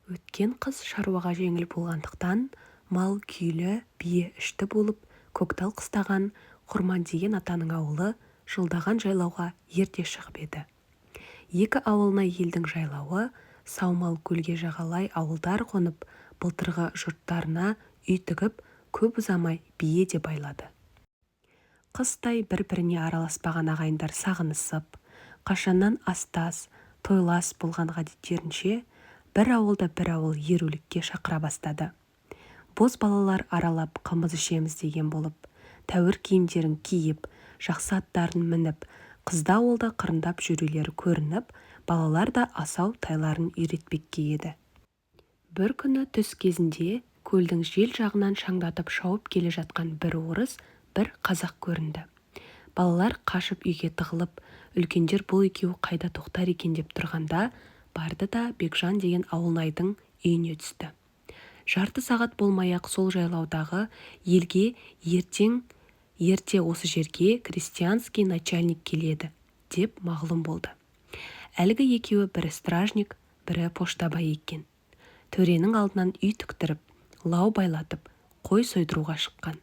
Өткен қыс шаруаға жеңіл болғандықтан мал күйлі, бие ішті болып, көктал қыстаған Құрман деген атаның ауылы жылдаған жайлауға ерте шығып еді. Екі ауылына елдің жайлауы Саумал көлге жағалай ауылдар қонып, былтырғы жұрттарына үй тігіп, көп ұзамай бие де байлады. Қыстай бір-біріне араласпаған ағайындар сағынысып, қашаннан астас, тойлас болған ғадеттерінше, бір ауылда бір ауыл ерулікке шақыра бастады. Боз балалар аралап қымыз ішеміз деген болып, тәуір киімдерін киіп, жақсы аттарын мініп, қызда ауылда қырындап жүрулері көрініп, балалар да асау тайларын үйретпекке еді. Бір күні түс кезінде көлдің жел жағынан шаңдатып шауып келе жатқан бір орыс, бір қазақ көрінді. Балалар қашып үйге тығылып, үлкендер бұл екеуі қайда тоқтар екен деп тұрғанда, барды да Бекжан деген ауылнайдың үйіне түсті. Жарты сағат болмай-ақ сол жайлаудағы елге ерте осы жерге крестьянский начальник келеді деп мағлұм болды. Әлгі екеуі бірі стражник, бірі поштабай екен. Төренің алдынан үй тіктіріп, лау байлатып, қой сойдыруға шыққан.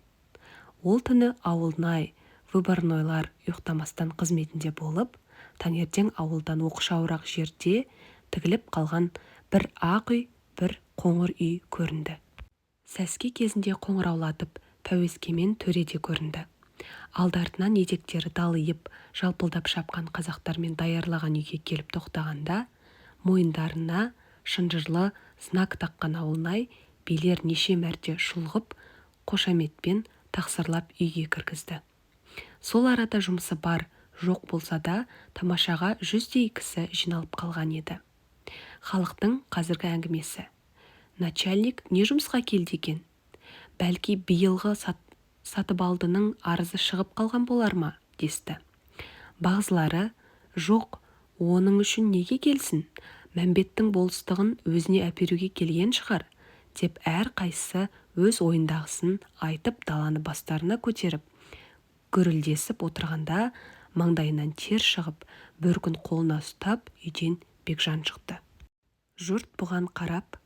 Ол түні ауылнай, выборнойлар ұйықтамастан қызметінде болып, таңертең ауылдан оқшауырақ жерде тігіліп қалған бір ақ үй, бір қоңыр үй көрінді. Сәске кезінде қоңыраулатып, пәуескемен төреде көрінді. Алды-артынан етектері далиып, жалпылдап шапқан қазақтармен даярлаған үйге келіп тоқтағанда, мойындарына шынжырлы знак таққан ауылнай билер неше мәрте шұлғып, қошаметпен тақсырлап үйге кіргізді. Сол арада жұмысы бар, жоқ болса да, тамашаға 100-дей кісі жиналып қалған еді. Халықтың қазіргі әңгімесі: начальник не жұмысқа келді екен? Бәлки биылғы сатыбалдының арызы шығып қалған болар ма, десті. Бағзылары: жоқ, оның үшін неге келсін? Мәмбеттің болыстығын өзіне әперуге келген шығар, деп әр қайсысы өз ойындағысын айтып даланы бастарына көтеріп, гүрілдесіп отырғанда, маңдайынан тер шығып, бір күн қолына ұстап үйден Бекжан шықты. Жұрт бұған қарап: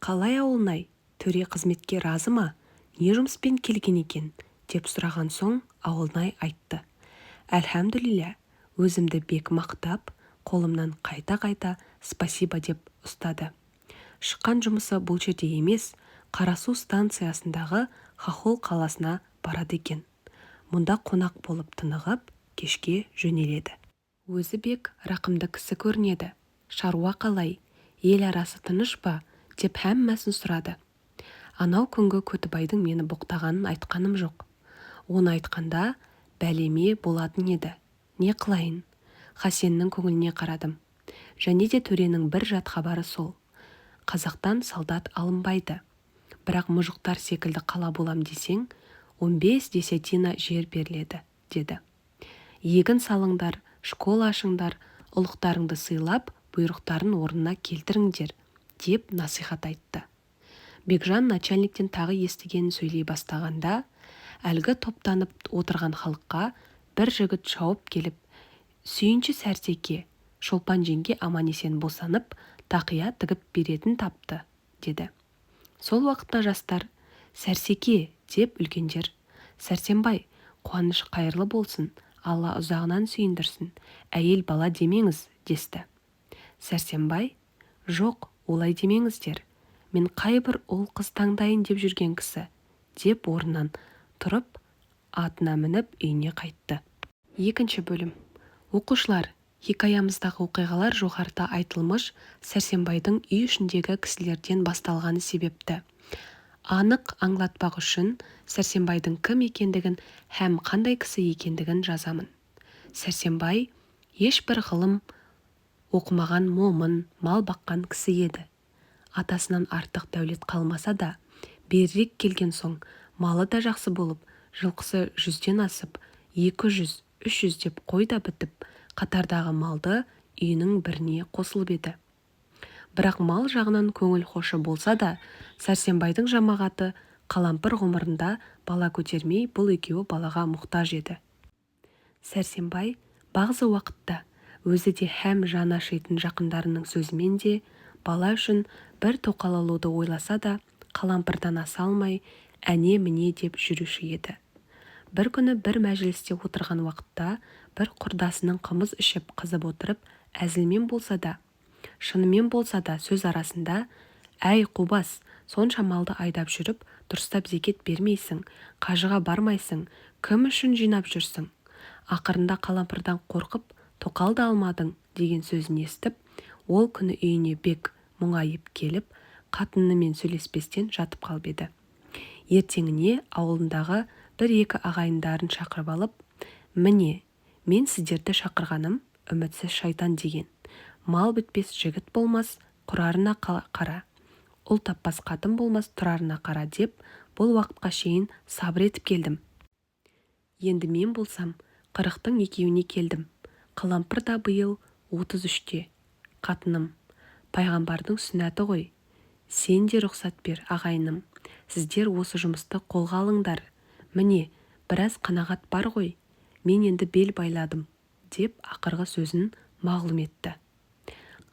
қалай ауылнай, төре қызметке разы ма? Не жұмыспен келген екен? Деп сұраған соң ауылнай айтты: әлхамдулилля, өзімді бек мақтап, қолымнан қайта-қайта спасибо деп ұстады. Шыққан жұмысы бұл жерде емес, Қарасу станциясындағы Хохол қаласына барады екен. Мұнда қонақ болып тынығып, кешке жөнеледі. Өзі бек рақымды кісі көрінеді. Шаруа қалай? Ел арасы тыныш па? Деп һәммәсін сұрады. Анау күнгі Көтібайдың мені боқтағанын айтқаным жоқ. Оны айтқанда бәлеме болатын еді. Не қылайын? Хасеннің көңіліне қарадым. Және де төренің бір жат хабары сол: қазақтан солдат алынбайды. Бірақ мұжықтар секілді қала болам десең, 15 десятина жер беріледі, деді. Егін салыңдар, школа ашыңдар, ұлықтарыңды сыйлап, бұйрықтарын орнына келтіріңдер, деп насихат айтты. Бекжан начальниктен тағы естігенін сөйлей бастағанда, әлгі топтанып отырған халыққа бір жігіт шауып келіп: сүйінші Сәрсеке, Шолпан жеңге аман-есен босанып, тақия тігіп беретін тапты, деді. Сол уақытта жастар: Сәрсеке, деп үлкендер: Сәрсенбай, қуаныш қайырлы болсын, Алла ұзағынан сүйіндірсін, әйел бала демеңіз, десті. Сәрсенбай: жоқ, олай демеңіздер, мен қайбір ұл қыз таңдайын деп жүрген кісі, деп орнынан тұрып, атына мініп үйіне қайтты. Екінші бөлім. Оқушылар, хикаямыздағы оқиғалар жоғарыда айтылмыш Сәрсенбайдың үй ішіндегі кісілерден басталғаны себепті. Анық аңлатпақ үшін Сәрсенбайдың кім екендігін һәм қандай кісі екендігін жазамын. Сәрсенбай ешбір ғылым оқымаған момын, мал баққан кісі еді. Атасынан артық дәулет қалмаса да, берірек келген соң малы да жақсы болып, жылқысы 100-ден асып, 200-300 деп қой да бітіп, қатардағы малды үйінің біріне қосылып еді. Бірақ мал жағынан көңіл хошы болса да, Сәрсенбайдың жамағаты қалампыр ғұмырында бала көтермей, бұл екеуі балаға мұқтаж еді. Сәрсенбай бағзы уақытта өзі де һәм жаны ашитын жақындарының сөзімен де бала үшін бір тоқал алуды ойласа да қалампырдан аса алмай әне-міне деп жүруші еді. Бір күні бір мәжілісте отырған уақытта бір құрдасының қымыз ішіп қызып отырып, әзілмен болса да, шынымен болса да сөз арасында: «Әй қубас, сонша малды айдап жүріп, дұрыстап зекет бермейсің, қажыға бармайсың, кім үшін жинап жүрсің? Ақырында қалампырдан қорқып, тоқал да алмадың» деген сөзін естіп, ол күні үйіне бек мұңайып келіп, қатынымен сөйлеспестен жатып қалып еді. Ертеңіне ауылындағы бір-екі ағайындарын шақырып алып: «Міне, мен сіздерді шақырғаным үмітсіз шайтан деген. Мал бітпес жігіт болмас, құрарына қара, ұл таппас қатын болмас, тұрарына қара» деп, бұл уақытқа шейін сабыр етіп келдім. Енді мен болсам 40-тың екеуіне келдім. Қалампыр да биыл 33-те. Қатыным, пайғамбардың сүннаты ғой. Сен де рұқсат бер, ағайыным. Сіздер осы жұмысты қолға алыңдар. Міне, біраз қанағат бар ғой. Мен енді бел байладым, деп ақырғы сөзін мағлұм етті.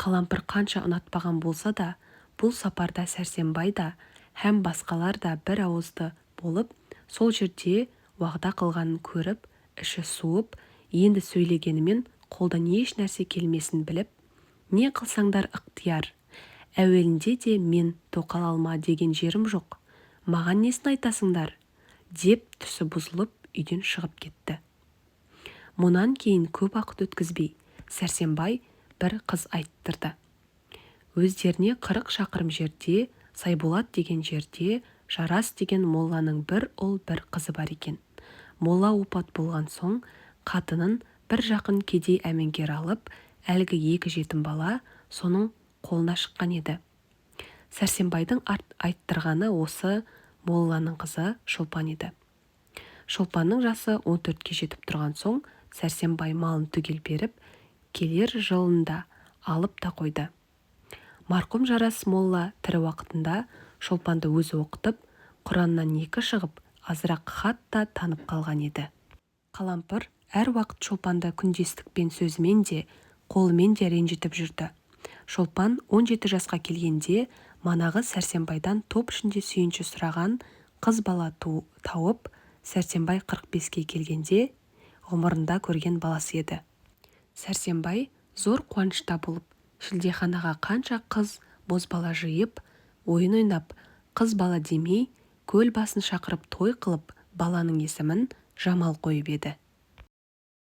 Қалампыр қанша ұнатпаған болса да, бұл сапарда Сәрсенбай да һәм басқалар да бір ауызды болып, сол жерде уағда қылғанын көріп, іші суып, енді сөйлегенімен қолдан еш нәрсе келмесін біліп: «Не қылсаңдар ықтияр. Әуелінде де мен тоқал алма деген жерім жоқ. Маған несін айтасыңдар?» деп түсі бұзылып үйден шығып кетті. Мұнан кейін көп уақыт өткізбей Сәрсенбай бір қыз айттырды. Өздеріне 40 шақырым жерде, Сайболат деген жерде, Жарас деген молланың бір ұл бір қызы бар екен. Молла опат болған соң қатынын бір жақын кедей әмеңгер алып, әлгі 2 жетім бала соның қолына шыққан еді. Сәрсенбайдың айттырғаны осы молланың қызы Шолпан еді. Шолпанның жасы 14-ке жетіп тұрған соң Сәрсенбай малын түгел беріп, келер жылында алып та қойды. Марқұм Жарас молла тірі уақытында Шолпанды өзі оқытып, Құраннан 2 шығып, азырақ хат та танып қалған еді. Қалампыр әр уақыт Шолпанды күндестікпен сөзімен де, қолымен де ренжітіп жүрді. Шолпан 17 жасқа келгенде манағы Сәрсенбайдан топ ішінде сүйінші сұраған қыз бала тауып, Сәрсенбай 45-ке келгенде ғұмырында көрген баласы еді. Сәрсенбай зор қуанышта болып, шілдеханаға қанша қыз бозбала жиып, ойын ойнап, қыз бала демей, көл басын шақырып той қылып, баланың есімін Жамал қойып еді.